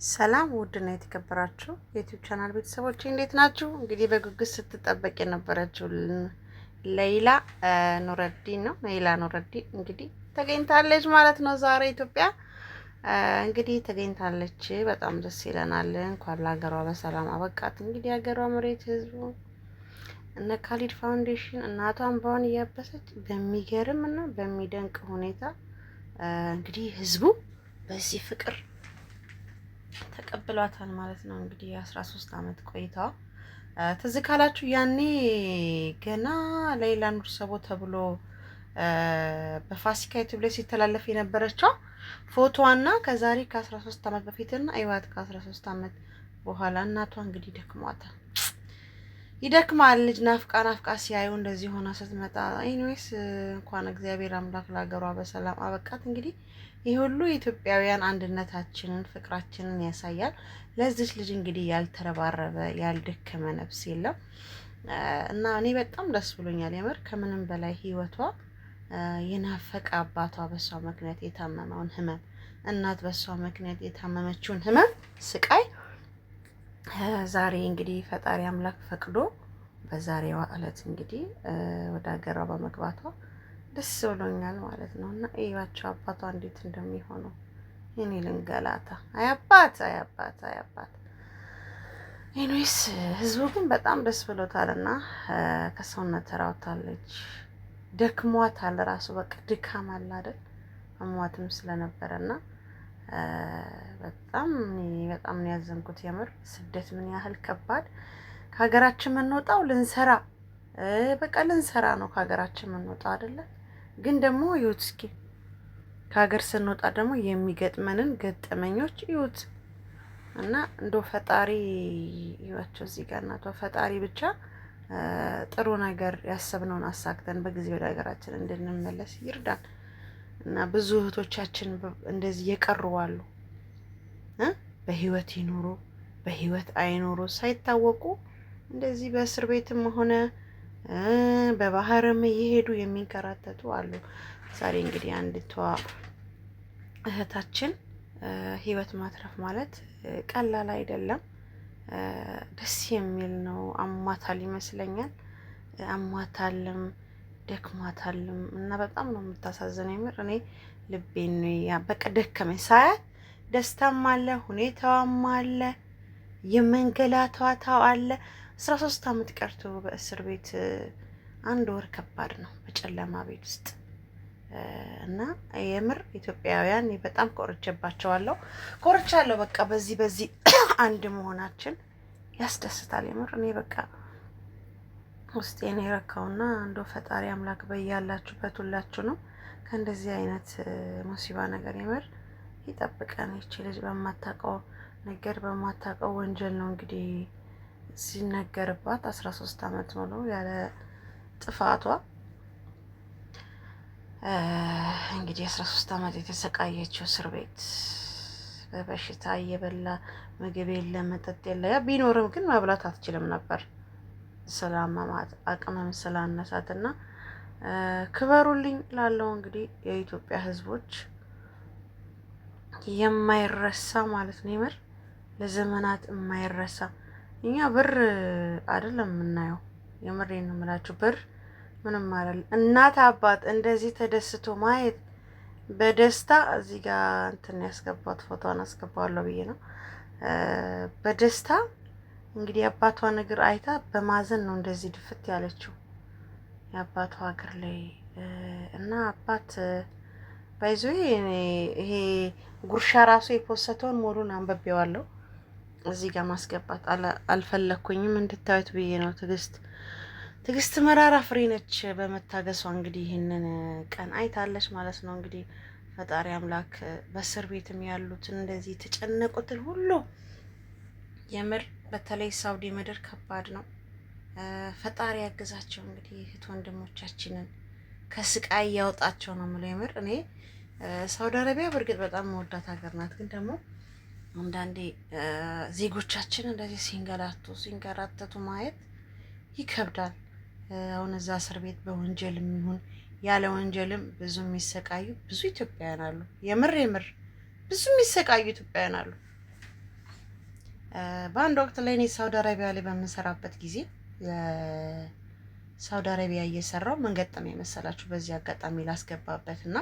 ሰላም ውድና የተከበራችሁ የዩቲዩብ ቻናል ቤተሰቦች እንዴት ናችሁ? እንግዲህ በጉጉት ስትጠበቅ የነበረችው ሌይላ ኑረዲን ነው። ሌይላ ኑረዲን እንግዲህ ተገኝታለች ማለት ነው። ዛሬ ኢትዮጵያ እንግዲህ ተገኝታለች። በጣም ደስ ይለናል። እንኳን ለሀገሯ በሰላም አበቃት። እንግዲህ ሀገሯ መሬት ህዝቡ እነ ካሊድ ፋውንዴሽን እናቷን በሆን እያበሰች በሚገርም እና በሚደንቅ ሁኔታ እንግዲህ ህዝቡ በዚህ ፍቅር ተቀብሏታል ማለት ነው። እንግዲህ 13 አመት ቆይታዋ ትዝ ካላችሁ ያኔ ገና ሌይላ ኑር ሰቦ ተብሎ በፋሲካ ዩቲዩብ ላይ ሲተላለፍ የነበረችው ፎቶዋና ከዛሬ ከ13 አመት በፊትና አይዋት ከ13 አመት በኋላ እናቷ እንግዲህ ደክሟታል። ይደክማል። ልጅ ናፍቃ ሲያዩ እንደዚህ ሆና ስትመጣ ኤኒዌይስ እንኳን እግዚአብሔር አምላክ ለሀገሯ በሰላም አበቃት። እንግዲህ ይህ ሁሉ የኢትዮጵያውያን አንድነታችንን ፍቅራችንን ያሳያል። ለዚች ልጅ እንግዲህ ያልተረባረበ ያልደከመ ነፍስ የለም እና እኔ በጣም ደስ ብሎኛል። የምር ከምንም በላይ ህይወቷ የናፈቀ አባቷ በሷ ምክንያት የታመመውን ህመም፣ እናት በሷ ምክንያት የታመመችውን ህመም ስቃይ ዛሬ እንግዲህ ፈጣሪ አምላክ ፈቅዶ በዛሬዋ እለት እንግዲህ ወደ ሀገሯ በመግባቷ ደስ ብሎኛል ማለት ነው። እና እዩዋቸው አባቷ እንዴት እንደሚሆነው እኔ ልንገላታ አያባት። ኤኒዌይስ ህዝቡ ግን በጣም ደስ ብሎታልና ከሰውነት ተራውታለች። ደክሟታል ራሱ በቃ ድካም አለ አይደል? አሟትም ስለነበረና በጣም ነው ያዘንኩት። የምር ስደት ምን ያህል ከባድ። ከሀገራችን የምንወጣው ልንሰራ በቃ ልንሰራ ነው ከሀገራችን የምንወጣው አይደለ? ግን ደግሞ ይሁት እስኪ ከሀገር ስንወጣ ደግሞ የሚገጥመንን ገጠመኞች ይሁት እና እንዶ ፈጣሪ ይዋቸው እዚህ ጋር እናቷ ፈጣሪ ብቻ ጥሩ ነገር ያሰብነውን አሳክተን በጊዜ ወደ ሀገራችን እንድንመለስ ይርዳን። እና ብዙ እህቶቻችን እንደዚህ የቀሩ አሉ በህይወት ይኖሩ በህይወት አይኖሩ ሳይታወቁ እንደዚህ በእስር ቤትም ሆነ በባህርም እየሄዱ የሚንከራተቱ አሉ። ዛሬ እንግዲህ አንዲቷ እህታችን ህይወት ማትረፍ ማለት ቀላል አይደለም። ደስ የሚል ነው። አሟታል ይመስለኛል አሟታልም ደክሟታልም እና በጣም ነው የምታሳዝነው። የምር እኔ ልቤን ነው በቃ ደከመኝ ሳያት። ደስታም አለ ሁኔታዋም አለ የመንገላታታው አለ። 13 አመት ቀርቶ በእስር ቤት 1 ወር ከባድ ነው በጨለማ ቤት ውስጥ እና የምር ኢትዮጵያውያን በጣም ኮርቻለሁ። በቃ በዚህ አንድ መሆናችን ያስደስታል። የምር እኔ በቃ ውስጤን የረካውና እንደው ፈጣሪ አምላክ በያላችሁበት ሁላችሁንም ከእንደዚህ አይነት ሙሲባ ነገር የምር ይጠብቀን። ይቺ ልጅ በማታውቀው ነገር በማታውቀው ወንጀል ነው እንግዲህ ሲነገርባት 13 አመት ሙሉ ያለ ጥፋቷ እንግዲህ 13 አመት የተሰቃየችው እስር ቤት በበሽታ እየበላ ምግብ የለ መጠጥ የለ። ያ ቢኖርም ግን መብላት አትችልም ነበር ስላመማት አቅምም ስላነሳትና ክበሩልኝ ላለው እንግዲህ የኢትዮጵያ ህዝቦች የማይረሳ ማለት ነው። ይመር ለዘመናት የማይረሳ እኛ ብር አይደለም የምናየው። የምሬን ነው የምላችሁ ብር ምንም አይደለም። እናት አባት እንደዚህ ተደስቶ ማየት በደስታ እዚህ ጋር እንትን ያስገባት ፎቶዋን አስገባዋለሁ ብዬ ነው። በደስታ እንግዲህ አባቷን እግር አይታ በማዘን ነው እንደዚህ ድፍት ያለችው የአባቷ እግር ላይ እና አባት ባይዞ ይሄ ጉርሻ ራሱ የፖስተውን ሙሉን አንብቤዋለሁ። እዚህ ጋር ማስገባት አልፈለኩኝም እንድታዩት ብዬ ነው። ትዕግስት መራራ ፍሬ ነች በመታገሷ እንግዲህ ይህንን ቀን አይታለች ማለት ነው። እንግዲህ ፈጣሪ አምላክ በእስር ቤትም ያሉትን እንደዚህ የተጨነቁትን ሁሉ የምር በተለይ ሳውዲ ምድር ከባድ ነው። ፈጣሪ ያግዛቸው እንግዲህ እህት ወንድሞቻችንን ከስቃይ ያውጣቸው ነው የምለው። የምር እኔ ሳውዲ አረቢያ በእርግጥ በጣም መወዳት ሀገር ናት፣ ግን ደግሞ አንዳንዴ ዜጎቻችን እንደዚህ ሲንገላቱ ማየት ይከብዳል። አሁን እዛ እስር ቤት በወንጀልም ይሁን ያለ ወንጀልም ብዙ የሚሰቃዩ ብዙ ኢትዮጵያውያን አሉ። የምር ብዙ የሚሰቃዩ ኢትዮጵያውያን አሉ። በአንድ ወቅት ላይ እኔ ሳውዲ አረቢያ ላይ በምንሰራበት ጊዜ ሳውዲ አረቢያ እየሰራው ምን ገጠመኝ መሰላችሁ? በዚህ አጋጣሚ ላስገባበት እና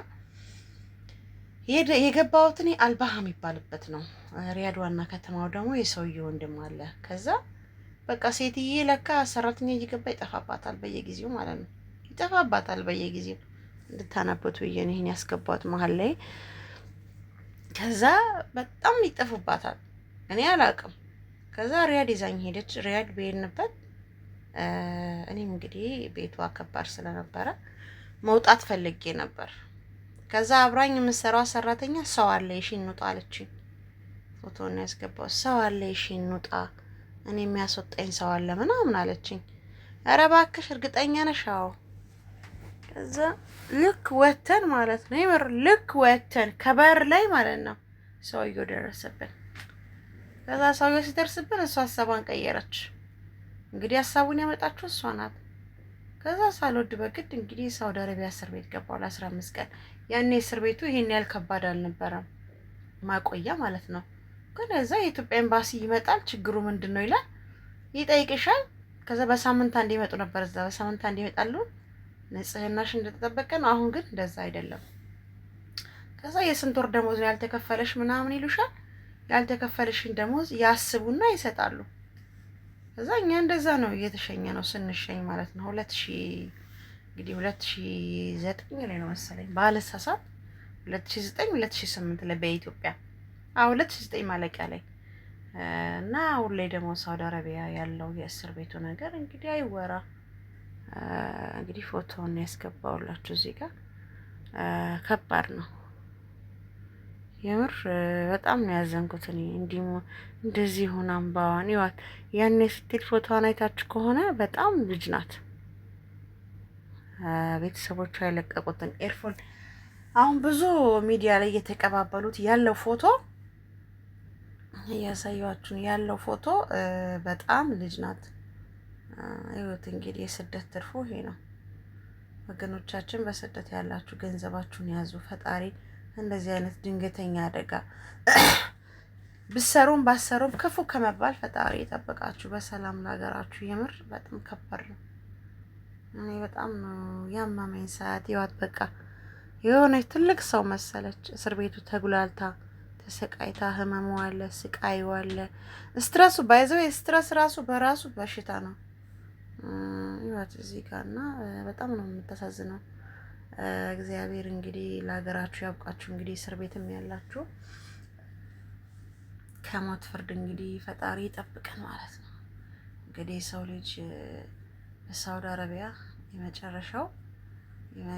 የገባሁት እኔ አልባሃ የሚባልበት ነው። ሪያድ ዋና ከተማው ደግሞ የሰውዬው ወንድም አለ። ከዛ በቃ ሴትዬ ለካ ሰራተኛ እየገባ ይጠፋባታል በየጊዜው ማለት ነው። ይጠፋባታል በየጊዜው እንድታነቡት ብዬ ነው ይሄን ያስገባሁት መሀል ላይ። ከዛ በጣም ይጠፉባታል፣ እኔ አላውቅም። ከዛ ሪያድ ይዛኝ ሄደች። ሪያድ በሄድንበት እኔም እንግዲህ ቤቷ ከባድ ስለነበረ መውጣት ፈልጌ ነበር። ከዛ አብራኝ የምትሰራው ሰራተኛ ሰው አለ እሺ እንውጣ አለችኝ። ፎቶውን ያስገባው ሰው አለ እሺ እንውጣ፣ እኔ የሚያስወጣኝ ሰው አለ ምናምን አለችኝ። ኧረ እባክሽ እርግጠኛ ነሽ? አዎ። ከዛ ልክ ወተን ማለት ነው ይመር ልክ ወተን ከበር ላይ ማለት ነው ሰውየው ደረሰብን። ከዛ ሰውየው ሲደርስብን እሷ ሀሳቧን ቀየረች። እንግዲህ ሀሳቡን ያመጣችው እሷ ናት። ከዛ ሳልወድ በግድ እንግዲህ ሳውዲ አረቢያ እስር ቤት ገባሁ ለ15 ቀን። ያኔ እስር ቤቱ ይሄን ያህል ከባድ አልነበረም፣ ማቆያ ማለት ነው። ግን እዛ የኢትዮጵያ ኤምባሲ ይመጣል። ችግሩ ምንድነው ይላል፣ ይጠይቅሻል። ከዛ በሳምንት አንዴ ይመጡ ነበር። እዛ በሳምንት አንዴ ይመጣሉ። ንጽህናሽ እንደተጠበቀ ነው። አሁን ግን እንደዛ አይደለም። ከዛ የስንት ወር ደሞዝ ነው ያልተከፈለሽ ምናምን ይሉሻል። ያልተከፈለሽን ደሞዝ ያስቡና ይሰጣሉ። ከዛ እኛ እንደዛ ነው እየተሸኘ ነው ስንሸኝ ማለት ነው። 2009 ላይ ነው መሰለኝ ባለሳሳት 2009 2008 ላይ በኢትዮጵያ 2009 ማለቂያ ላይ እና አሁን ላይ ደግሞ ሳውዲ አረቢያ ያለው የእስር ቤቱ ነገር እንግዲህ አይወራ። እንግዲህ ፎቶውን ያስገባውላችሁ እዚህ ጋር ከባድ ነው የምር በጣም ነው ያዘንኩት። እኔ እንደዚህ ሆና አምባዋን ይዋት ያኔ ስትል ፎቶዋን አይታችሁ ከሆነ በጣም ልጅ ናት። ቤተሰቦቿ የለቀቁትን ኤርፎን አሁን ብዙ ሚዲያ ላይ እየተቀባበሉት ያለው ፎቶ እያሳያችሁ ያለው ፎቶ በጣም ልጅ ናት። ይኸውት እንግዲህ የስደት ትርፉ ይሄ ነው። ወገኖቻችን በስደት ያላችሁ ገንዘባችሁን ያዙ። ፈጣሪ እንደዚህ አይነት ድንገተኛ አደጋ ብሰሩም ባሰሩም ክፉ ከመባል ፈጣሪ ይጠብቃችሁ። በሰላም ለሀገራችሁ። የምር በጣም ከባድ ነው። እኔ በጣም ነው ያመመኝ ሰዓት ይዋት በቃ የሆነች ትልቅ ሰው መሰለች። እስር ቤቱ ተጉላልታ ተሰቃይታ ህመሙ አለ፣ ስቃዩ አለ፣ ስትረሱ ባይዘው ስትረስ ራሱ በራሱ በሽታ ነው። ይዋት እዚህ ጋርና በጣም ነው የምታሳዝነው። እግዚአብሔር እንግዲህ ለሀገራችሁ ያብቃችሁ። እንግዲህ እስር ቤትም ያላችሁ ከሞት ፍርድ እንግዲህ ፈጣሪ ይጠብቀን ማለት ነው። እንግዲህ የሰው ልጅ በሳውዲ አረቢያ የመጨረሻው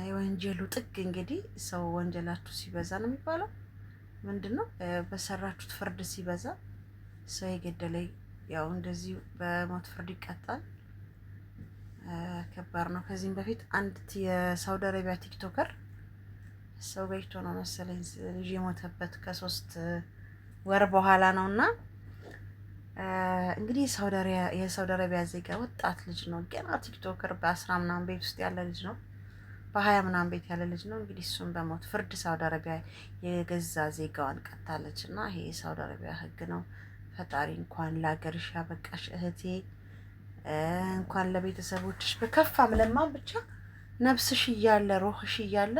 የወንጀሉ ጥግ እንግዲህ ሰው ወንጀላችሁ ሲበዛ ነው የሚባለው። ምንድነው በሰራችሁት ፍርድ ሲበዛ ሰው የገደለ ያው እንደዚህ በሞት ፍርድ ይቀጣል። ከባድ ነው። ከዚህም በፊት አንድ የሳውዲ አረቢያ ቲክቶከር ሰው ገጭቶ ነው መሰለኝ ልጅ የሞተበት ከ3 ወር በኋላ ነውና እንግዲህ የሳውዲ አረቢያ ዜጋ ወጣት ልጅ ነው ገና ቲክቶከር በ10 ምናምን ቤት ውስጥ ያለ ልጅ ነው፣ በ20 ምናምን ቤት ያለ ልጅ ነው። እንግዲህ እሱን በሞት ፍርድ ሳውዲ አረቢያ የገዛ ዜጋዋን ቀጣለች እና ይሄ የሳውዲ አረቢያ ሕግ ነው። ፈጣሪ እንኳን ለሀገርሽ ያበቃሽ እህቴ፣ እንኳን ለቤተሰቦችሽ በከፋም ለማም ብቻ ነፍስሽ እያለ ሩህሽ እያለ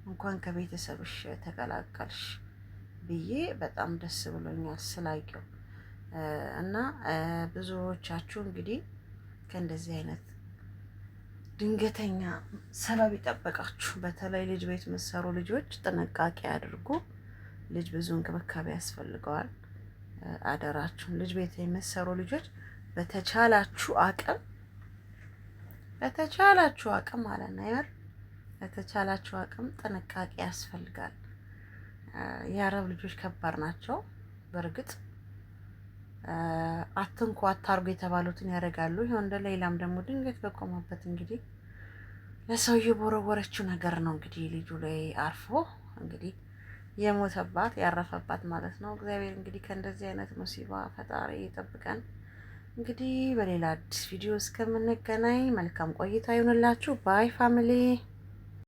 እንኳን ከቤተሰብሽ ተቀላቀልሽ ብዬ በጣም ደስ ብሎኛል ስላየው እና ብዙዎቻችሁ እንግዲህ ከእንደዚህ አይነት ድንገተኛ ሰበብ ይጠበቃችሁ። በተለይ ልጅ ቤት የምትሰሩ ልጆች ጥንቃቄ አድርጉ። ልጅ ብዙ እንክብካቤ ያስፈልገዋል። አደራችሁን ልጅ ቤት የምትሰሩ ልጆች በተቻላችሁ አቅም ማለት ነው አይደል? በተቻላችሁ አቅም ጥንቃቄ ያስፈልጋል። የአረብ ልጆች ከባድ ናቸው። በእርግጥ አትንኩ አታርጉ የተባሉትን ያደርጋሉ። ይሄው እንደ ሌላም ደግሞ ድንገት በቆመበት እንግዲህ ለሰውዬው በወረወረችው ነገር ነው እንግዲህ ልጁ ላይ አርፎ እንግዲህ የሞተባት ያረፈባት ማለት ነው። እግዚአብሔር እንግዲህ ከእንደዚህ አይነት ሙሲባ ፈጣሪ ይጠብቀን። እንግዲህ በሌላ አዲስ ቪዲዮ እስከምንገናኝ መልካም ቆይታ ይሁንላችሁ። ባይ ፋሚሊ።